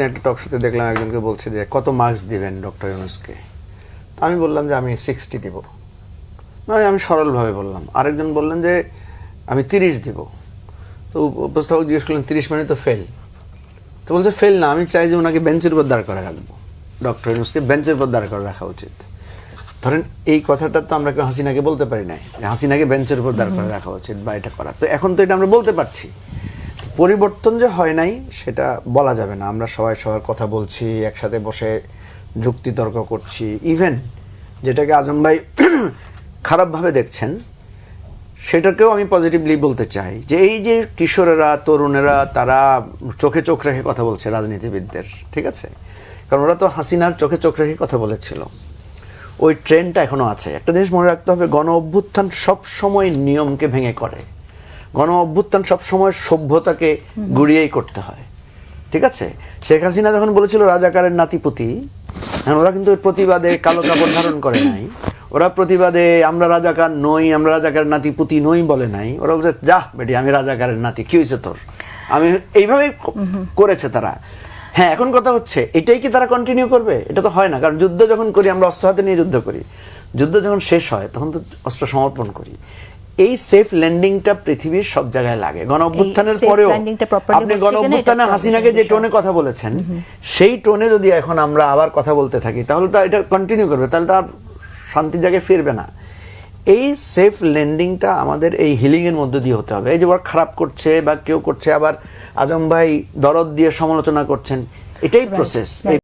একটা টক শোতে দেখলাম একজনকে বলছে যে কত মার্কস দিবেন ডক্টর ইউনূসকে। তো আমি বললাম যে আমি 60 দিব। মানে আমি সরলভাবে বললাম। আরেকজন বললেন যে আমি 30 দিব। তো উপস্থাপক জিজ্ঞেস করলেন 30 মানে তো ফেল। তো বলছে ফেল না, আমি চাই যে ওনাকে বেঞ্চের উপর দাঁড় করে রাখবো। ডক্টর ইউনূসকে বেঞ্চের উপর দাঁড় করে রাখা উচিত। ধরেন এই কথাটা তো আমরা কেউ হাসিনাকে বলতে পারি নাই যে হাসিনাকে বেঞ্চের উপর দাঁড় করে রাখা উচিত বা এটা করা। তো এখন তো এটা আমরা বলতে পারছি। পরিবর্তন যে হয় নাই সেটা বলা যাবে না। আমরা সবাই সবার কথা বলছি, একসাথে বসে যুক্তি তর্ক করছি। ইভেন যেটাকে আজম ভাই খারাপভাবে দেখছেন সেটাকেও আমি পজিটিভলি বলতে চাই যে এই যে কিশোরেরা তরুণেরা তারা চোখে চোখ রেখে কথা বলছে রাজনীতিবিদদের, ঠিক আছে? কারণ ওরা তো হাসিনার চোখে চোখ রেখে কথা বলেছিল। ওই ট্রেন্ডটা এখনো আছে। একটা জিনিস মনে রাখতে হবে, গণ অভ্যুত্থান সবসময় নিয়মকে ভেঙে করে। গণ অভ্যুত্থান সবসময় সভ্যতাকে গুড়িয়েই করতে হয়, ঠিক আছে? শেখ হাসিনা যখন বলেছিল রাজাকারের নাতিপুতি, ওরা কিন্তু প্রতিবাদে কালো কাপড় ধারণ করে নাই। ওরা প্রতিবাদে আমরা রাজাকার নই, আমরা রাজাকারের নাতিপুতি নই বলে নাই। ওরা বলছে যা বেটি আমি রাজাকারের নাতি, কি হয়েছে তোর? আমি এইভাবেই করেছে তারা। হ্যাঁ, এখন কথা হচ্ছে এটাই কি তারা কন্টিনিউ করবে? এটা তো হয় না। কারণ যুদ্ধ যখন করি আমরা অস্ত্র হাতে নিয়ে যুদ্ধ করি, যুদ্ধ যখন শেষ হয় তখন তো অস্ত্র সমর্পণ করি। এই সেফ ল্যান্ডিংটা পৃথিবীর সব জায়গায় লাগে। গণ অভ্যুত্থানের পরেও আপনি গণ অভ্যুত্থানে হাসিনাকে যে টোনে কথা বলেছেন সেই টোনে যদি এখন আমরা আবার কথা বলতে থাকি তাহলে তো এটা কন্টিনিউ করবে, তাহলে তো আর শান্তির জায়গায় ফিরবে না। এই সেফ ল্যান্ডিংটা আমাদের এই হিলিং এর মধ্যে দিয়ে হতে হবে। এই যে ওরা খারাপ করছে বা কেউ করছে, আবার আজম ভাই দরদ দিয়ে সমালোচনা করছেন, এটাই প্রসেস।